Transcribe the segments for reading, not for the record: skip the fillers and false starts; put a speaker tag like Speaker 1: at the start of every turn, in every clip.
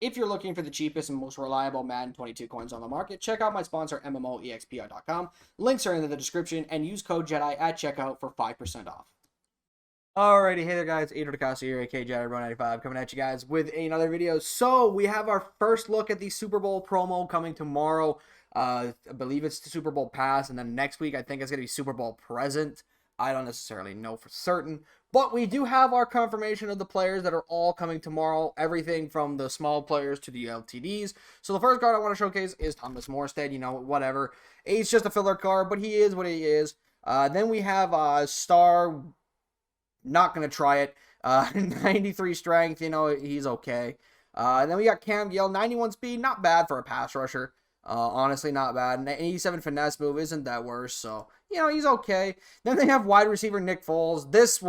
Speaker 1: If you're looking for the cheapest and most reliable Madden 22 coins on the market, check out my sponsor, MMOEXPR.com. Links are in the description, and use code JEDI at checkout for 5% off. Alrighty, hey there guys, Adrian DeCosta here, aka JEDI95, coming at you guys with another video. So, we have our first look at the Super Bowl promo coming tomorrow. I believe it's the Super Bowl pass, and then next week I think it's going to be Super Bowl present. I don't necessarily know for certain, but we do have our confirmation of the players that are all coming tomorrow, everything from the small players to the LTDs. So the first card I want to showcase is Thomas Morstead, you know, whatever. He's just a filler card, but he is what he is. Then we have Star, not going to try it, 93 strength, you know, he's okay. Then we got Cam Gill, 91 speed, not bad for a pass rusher. Honestly, not bad. And 87 finesse move isn't that worse, so, you know, he's okay. Then they have wide receiver Nick Foles. This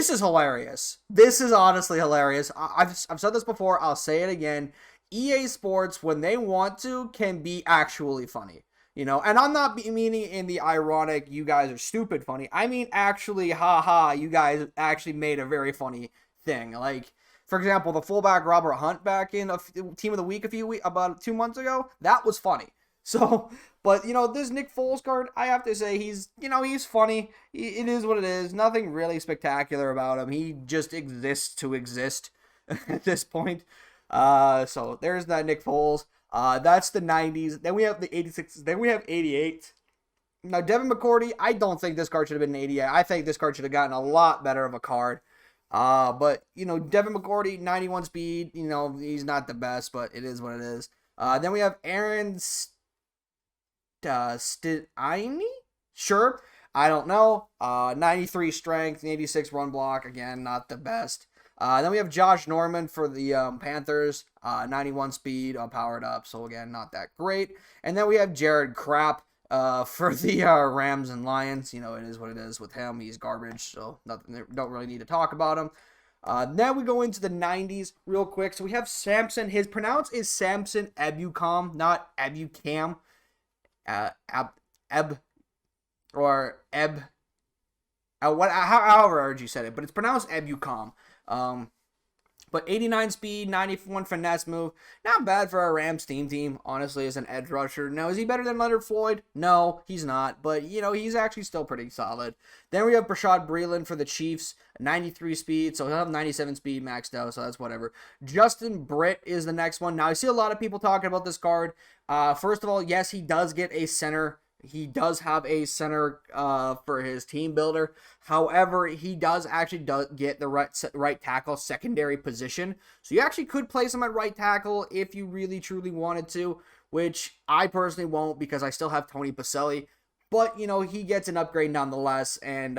Speaker 1: is hilarious. This is honestly hilarious. I've said this before. I'll say it again. EA Sports, when they want to, can be actually funny. You know, and I'm not meaning in the ironic, you guys are stupid funny. I mean, actually, haha, you guys actually made a very funny thing. Like, for example, the fullback Robert Hunt back in Team of the Week about 2 months ago, that was funny. So, but, you know, this Nick Foles card, I have to say, he's funny. It is what it is. Nothing really spectacular about him. He just exists to exist at this point. So, there's that Nick Foles. That's the 90s. Then we have the 86s. Then we have 88. Now, Devin McCourty, I don't think this card should have been an 88. I think this card should have gotten a lot better of a card. But, you know, Devin McCourty, 91 speed, you know, he's not the best, but it is what it is. Then we have Aaron Stidini? Sure, I don't know. 93 strength, 86 run block, again, not the best. Then we have Josh Norman for the Panthers, 91 speed, powered up, so again, not that great. And then we have Jared Krapp for the Rams and Lions. You know, it is what it is with him. He's garbage, so nothing. Don't really need to talk about him. Now we go into the 90s real quick. So we have Samson. His pronounce is Samson Ebukam, not Ebukam. However you said it, but it's pronounced Ebukam. But 89 speed, 91 finesse move. Not bad for our Rams team, honestly, as an edge rusher. Now, is he better than Leonard Floyd? No, he's not. But, you know, he's actually still pretty solid. Then we have Bashaud Breeland for the Chiefs, 93 speed. So he'll have 97 speed maxed out, so that's whatever. Justin Britt is the next one. Now, I see a lot of people talking about this card. First of all, yes, he does get a center. He does have a center for his team builder. However, he does actually get the right tackle secondary position. So you actually could place him at right tackle if you really truly wanted to, which I personally won't because I still have Tony Pacelli. But, you know, he gets an upgrade nonetheless. And,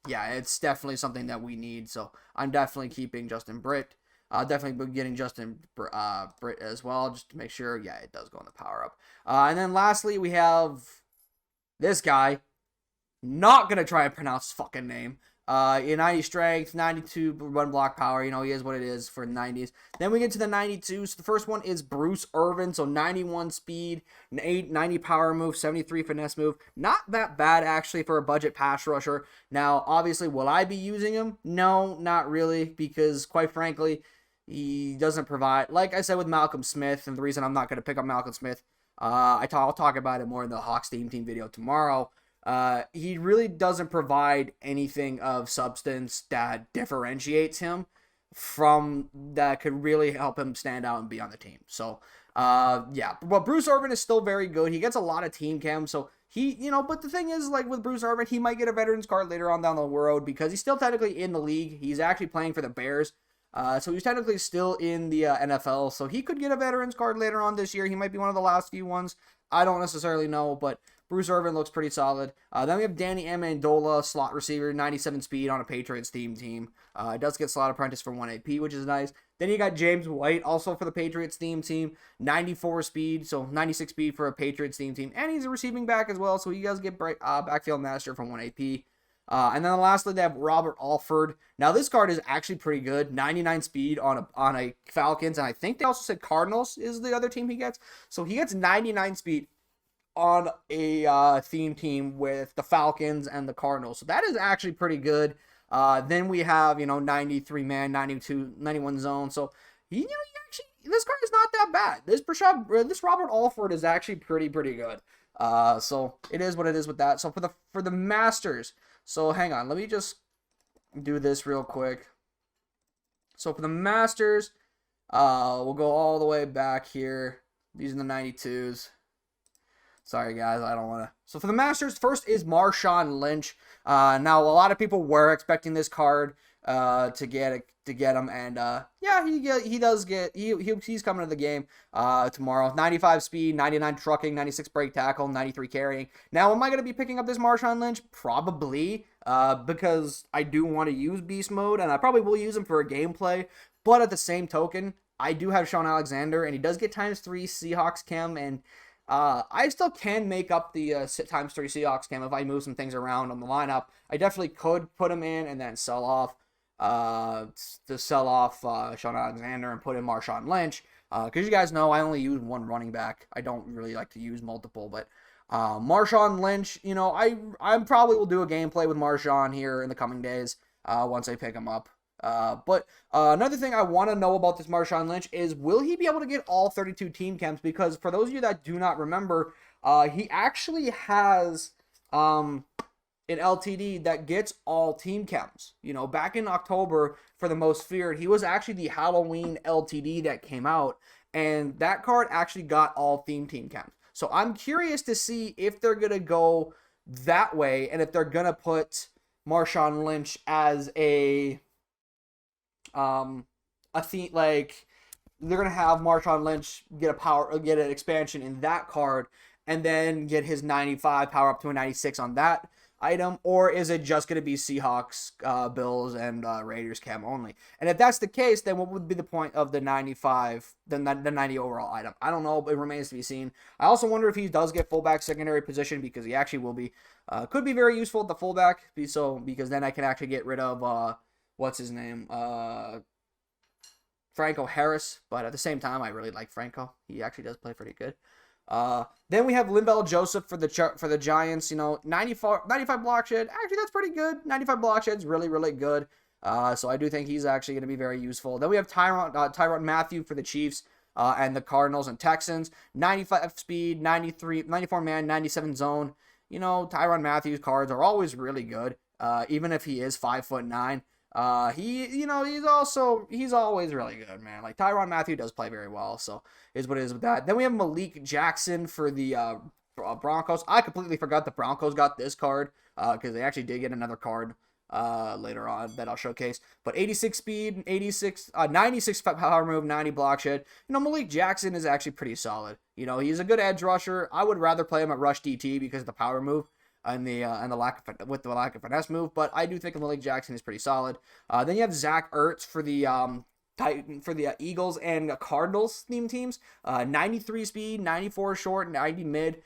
Speaker 1: yeah, it's definitely something that we need. So I'm definitely keeping Justin Britt. Definitely getting Justin Britt as well, just to make sure. Yeah, it does go in the power up. And then lastly, we have this guy, not going to try and pronounce his fucking name. 90 strength, 92 run block power. You know, he is what it is for the 90s. Then we get to the 92. So the first one is Bruce Irvin. So 91 speed, 90 power move, 73 finesse move. Not that bad, actually, for a budget pass rusher. Now, obviously, will I be using him? No, not really. Because, quite frankly, he doesn't provide. Like I said with Malcolm Smith, and the reason I'm not going to pick up Malcolm Smith, I'll talk about it more in the Hawks team video tomorrow. He really doesn't provide anything of substance that differentiates him from that could really help him stand out and be on the team. So, yeah, but Bruce Irvin is still very good. He gets a lot of team chem, so he, you know, but the thing is, like with Bruce Irvin, he might get a veterans card later on down the road because he's still technically in the league. He's actually playing for the Bears. So he's technically still in the NFL, so he could get a veterans card later on this year. He might be one of the last few ones. I don't necessarily know, but Bruce Irvin looks pretty solid. Then we have Danny Amendola, slot receiver, 97 speed on a Patriots team. Does get slot apprentice for 1 AP, which is nice. Then you got James White, also for the Patriots team, 94 speed, so 96 speed for a Patriots team. And he's a receiving back as well, so he does get backfield master from 1 AP. And then lastly, they have Robert Alford. Now, this card is actually pretty good. 99 speed on a Falcons. And I think they also said Cardinals is the other team he gets. So he gets 99 speed on a theme team with the Falcons and the Cardinals. So that is actually pretty good. Then we have, 93 man, 92, 91 zone. So This card is not that bad. This Robert Alford is actually pretty good. So it is what it is with that. So for the Masters, so hang on, let me just do this real quick. So for the Masters, we'll go all the way back here. These are the 92s. Sorry, guys, I don't want to. So for the Masters, first is Marshawn Lynch. Now, a lot of people were expecting this card to get him, and yeah, he's coming to the game tomorrow. 95 speed, 99 trucking, 96 break tackle, 93 carrying. Now, am I going to be picking up this Marshawn Lynch? Probably, because I do want to use beast mode, and I probably will use him for a gameplay. But at the same token, I do have Shaun Alexander, and he does get ×3 Seahawks chem, and I still can make up the ×3 Seahawks chem if I move some things around on the lineup. I definitely could put him in and then sell off Shaun Alexander and put in Marshawn Lynch. Because you guys know I only use one running back. I don't really like to use multiple, but Marshawn Lynch, you know, I probably will do a gameplay with Marshawn here in the coming days once I pick him up. But another thing I want to know about this Marshawn Lynch is, will he be able to get all 32 team chems? Because for those of you that do not remember, he actually has an LTD that gets all team chems. You know, back in October for the Most Feared, he was actually the Halloween LTD that came out, and that card actually got all team chems. So I'm curious to see if they're going to go that way, and if they're going to put Marshawn Lynch as a theme, like they're gonna have Marshawn Lynch get an expansion in that card, and then get his 95 power up to a 96 on that item, or is it just gonna be Seahawks, Bills, and Raiders chem only? And if that's the case, then what would be the point of the 95, the 90 overall item? I don't know, but it remains to be seen. I also wonder if he does get fullback secondary position, because he actually will be, could be very useful at the fullback, because then I can actually get rid of what's his name? Franco Harris. But at the same time, I really like Franco. He actually does play pretty good. Then we have Linval Joseph for the Giants. You know, 95 block shed. Actually, that's pretty good. 95 block shed's really good. So I do think he's actually going to be very useful. Then we have Tyrann Mathieu for the Chiefs and the Cardinals and Texans. 95 speed, 94 man, 97 zone. You know, Tyrann Mathieu's cards are always really good. Even if he is 5'9". He's always really good, man. Like, Tyrann Mathieu does play very well, so is what it is with that. Then we have Malik Jackson for the Broncos. I completely forgot the Broncos got this card, because they actually did get another card later on that I'll showcase. But 86 speed, 96 power move, 90 block shed. You know, Malik Jackson is actually pretty solid. You know, he's a good edge rusher. I would rather play him at rush DT because of the power move and the lack of finesse move, but I do think Malik Jackson is pretty solid. Then you have Zach Ertz for the Eagles and Cardinals theme teams. 93 speed, 94 short, 90 mid.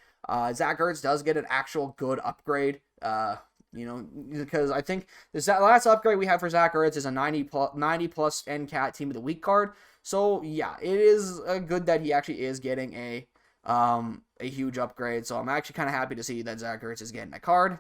Speaker 1: Zach Ertz does get an actual good upgrade. You know, because I think this last upgrade we have for Zach Ertz is a 90 plus NCAT Team of the Week card. So yeah, it is good that he actually is getting a huge upgrade. So I'm actually kind of happy to see that Zach Ertz is getting a card.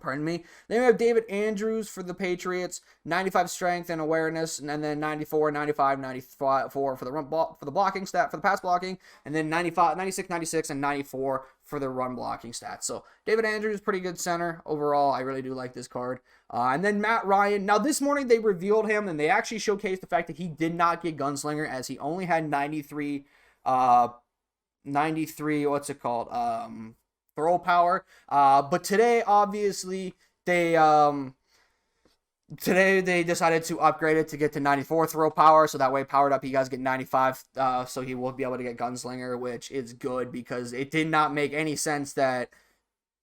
Speaker 1: Pardon me. Then we have David Andrews for the Patriots, 95 strength and awareness, and then 94, 95, 94 for the blocking stat, for the pass blocking, and then 95, 96, 96, and 94 for the run blocking stats. So David Andrews, pretty good center overall. I really do like this card. And then Matt Ryan. Now this morning they revealed him, and they actually showcased the fact that he did not get Gunslinger, as he only had 93, what's it called? Throw power. But today, obviously, they decided to upgrade it to get to 94 throw power, so that way powered up, you guys get 95, so he will be able to get Gunslinger, which is good, because it did not make any sense that,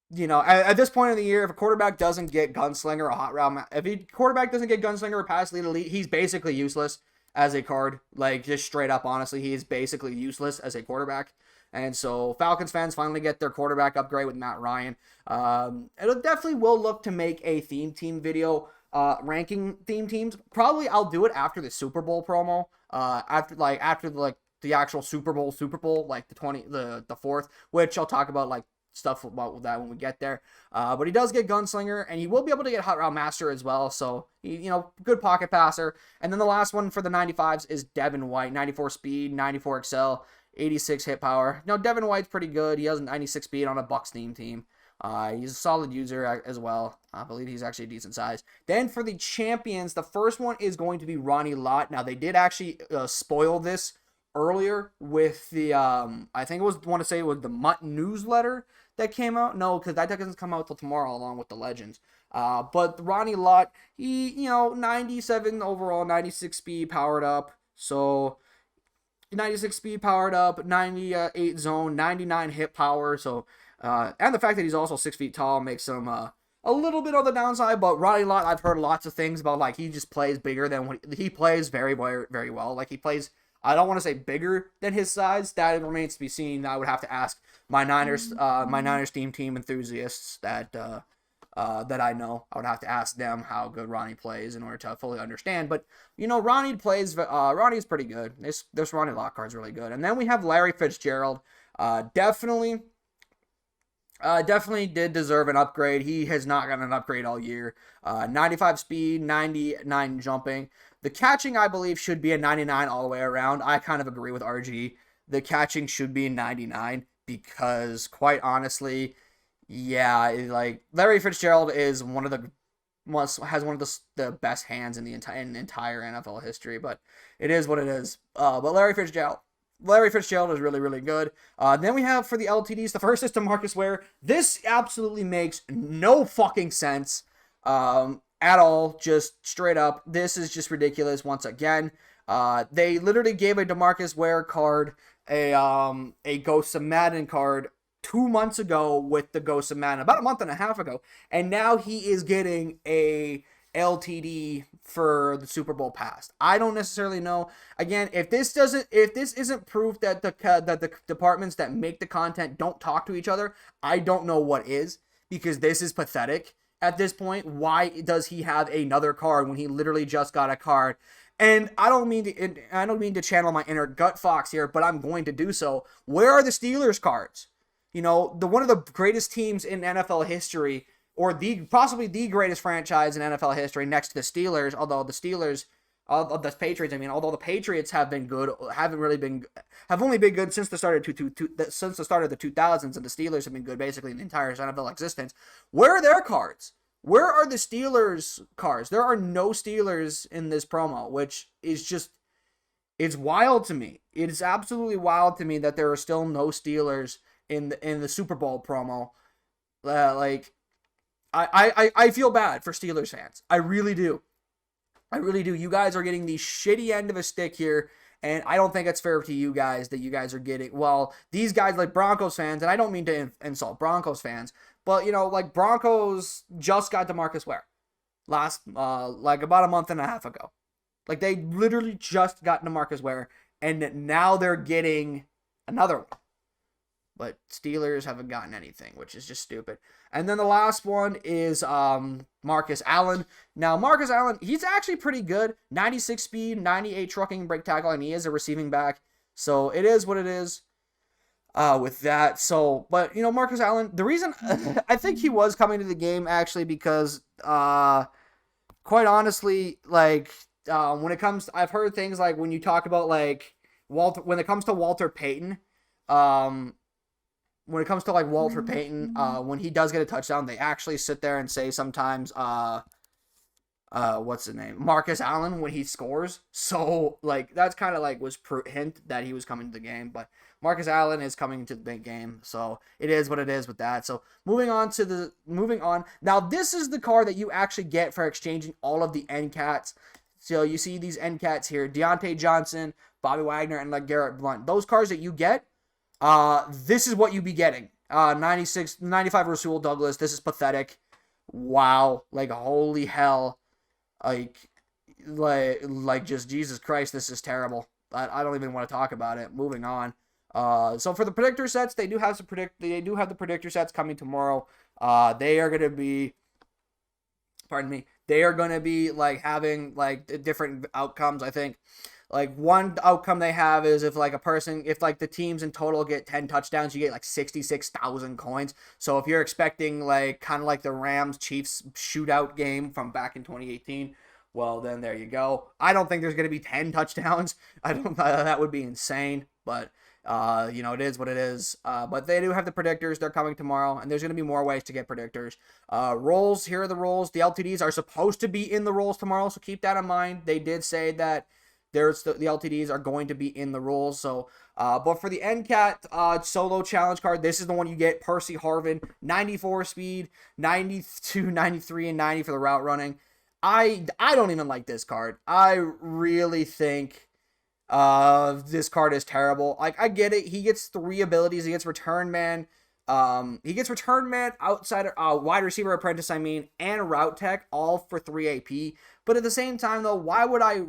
Speaker 1: you know, at this point in the year, if a quarterback doesn't get Gunslinger or Hot Route, if a quarterback doesn't get Gunslinger or Pass Lead Elite, he's basically useless as a card. Like, just straight up, honestly, he is basically useless as a quarterback. And so Falcons fans finally get their quarterback upgrade with Matt Ryan. It'll definitely will look to make a theme team video, ranking theme teams. Probably I'll do it after the Super Bowl promo. After the actual Super Bowl, like the 4th, which I'll talk about like stuff about that when we get there. But he does get Gunslinger, and he will be able to get Hot Route Master as well. So, good pocket passer. And then the last one for the 95s is Devin White. 94 speed, 94 excel, 86 hit power. Now, Devin White's pretty good. He has 96 speed on a Bucs team. He's a solid user as well. I believe he's actually a decent size. Then for the champions, the first one is going to be Ronnie Lott. Now, they did actually spoil this earlier with the, I think it was, the Mutt newsletter that came out. No, because that doesn't come out till tomorrow along with the Legends. But Ronnie Lott, he, 97 overall, 96 speed powered up. So 96 speed powered up, 98 zone, 99 hit power. So, and the fact that he's also 6 feet tall makes him a little bit on the downside. But Ronnie Lott, I've heard lots of things about, like, he just plays bigger than what he plays very, very, very well. Like, he plays, I don't want to say bigger than his size. That remains to be seen. I would have to ask my Niners team enthusiasts that I know. I would have to ask them how good Ronnie plays in order to fully understand. But, Ronnie's pretty good. This Ronnie Lott card's really good. And then we have Larry Fitzgerald. Definitely did deserve an upgrade. He has not gotten an upgrade all year. 95 speed, 99 jumping. The catching, I believe, should be a 99 all the way around. I kind of agree with RG. The catching should be a 99 because, quite honestly, yeah, like, Larry Fitzgerald is has one of the best hands in the entire NFL history, but it is what it is. But Larry Fitzgerald is really, really good. Then we have for the LTDs, the first is DeMarcus Ware. This absolutely makes no fucking sense at all, just straight up. This is just ridiculous once again. They literally gave a DeMarcus Ware card, a Ghosts of Madden card 2 months ago with the Ghosts of Madden, about a month and a half ago, and now he is getting a LTD for the Super Bowl pass. I don't necessarily know. Again, if this isn't proof that the departments that make the content don't talk to each other, I don't know what is, because this is pathetic at this point. Why does he have another card when he literally just got a card? And I don't mean to channel my inner gut fox here, but I'm going to do so. Where are the Steelers cards? One of the greatest teams in NFL history, or possibly the greatest franchise in NFL history next to the Steelers, although the Patriots have been good, have only been good since the start of the 2000s, and the Steelers have been good basically in the entire NFL existence. Where are their cards? Where are the Steelers cards? There are no Steelers in this promo, which is just, it's wild to me. It is absolutely wild to me that there are still no Steelers in the Super Bowl promo. I feel bad for Steelers fans. I really do. You guys are getting the shitty end of a stick here, and I don't think it's fair to you guys that you guys are getting, well, these guys, like Broncos fans, and I don't mean to insult Broncos fans, but, like, Broncos just got DeMarcus Ware last, about a month and a half ago. Like, they literally just got DeMarcus Ware, and now they're getting another one. But Steelers haven't gotten anything, which is just stupid. And then the last one is Marcus Allen. Now, Marcus Allen, he's actually pretty good. 96 speed, 98 trucking, break tackle, and he is a receiving back. So it is what it is with that. So, but, Marcus Allen, the reason I think he was coming to the game actually because, quite honestly, like, when it comes, I've heard things like when you talk about, like, when it comes to Walter Payton, when it comes to, like, Walter Payton, when he does get a touchdown, they actually sit there and say sometimes, what's his name? Marcus Allen when he scores. So, like, that's kind of, like, was hint that he was coming to the game. But Marcus Allen is coming to the big game. So, it is what it is with that. So, moving on. Now, this is the card that you actually get for exchanging all of the end cats. So, you see these end cats here. Deontay Johnson, Bobby Wagner, and, like, Garrett Blunt. Those cards that you get, this is what you be getting. 95 Rasul Douglas. This is pathetic. Wow. Like, holy hell. Like just Jesus Christ, this is terrible. I don't even want to talk about it. Moving on. So for the predictor sets, they do have the predictor sets coming tomorrow. They are going to be, like, having, like, different outcomes, I think. Like one outcome they have is if like the teams in total get 10 touchdowns, you get like 66,000 coins. So if you're expecting like kind of like the Rams Chiefs shootout game from back in 2018, well then there you go. I don't think there's going to be 10 touchdowns. I don't that would be insane, but it is what it is. But they do have the predictors. They're coming tomorrow, and there's going to be more ways to get predictors. Rolls, here are the rolls. The LTDs are supposed to be in the rolls tomorrow, so keep that in mind. They did say that the LTDs are going to be in the rolls. So, but for the NCAT solo challenge card, this is the one you get. Percy Harvin, 94 speed, 92, 93, and 90 for the route running. I don't even like this card. I really think this card is terrible. Like, I get it. He gets 3 abilities. He gets Return Man. He gets Return Man, outside, wide receiver apprentice, and route tech, all for 3 AP. But at the same time, though, why would I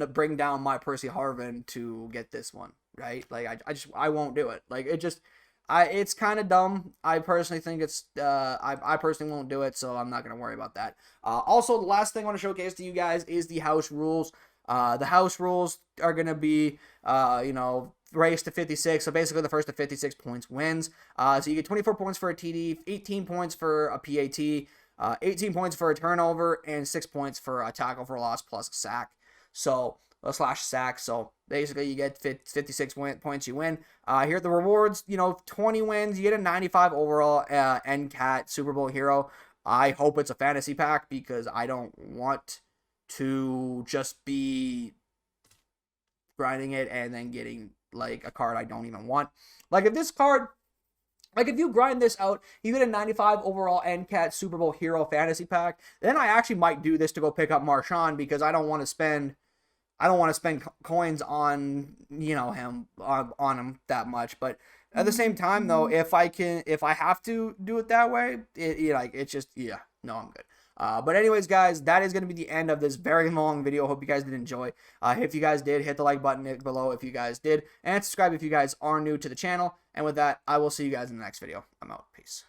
Speaker 1: bring down my Percy Harvin to get this one, right? Like, I won't do it. Like, it's kind of dumb. I personally think I personally won't do it, so I'm not going to worry about that. Also, the last thing I want to showcase to you guys is the house rules. The house rules are going to be, race to 56. So basically the first to 56 points wins. So you get 24 points for a TD, 18 points for a PAT, 18 points for a turnover, and 6 points for a tackle for a loss plus a sack. So / sack. So basically you get 56 points, you win. Here are the rewards. 20 wins, you get a 95 overall NCAT Super Bowl hero. I hope it's a fantasy pack because I don't want to just be grinding it and then getting like a card I don't even want. Like if you grind this out, you get a 95 overall NCAT Super Bowl hero fantasy pack, then I actually might do this to go pick up Marshawn because I don't want to spend coins on him on him that much. But at the same time though, if I have to do it that way, I'm good. But anyways, guys, that is going to be the end of this very long video. Hope you guys did enjoy. If you guys did, hit the like button below if you guys did, and subscribe if you guys are new to the channel. And with that, I will see you guys in the next video. I'm out. Peace.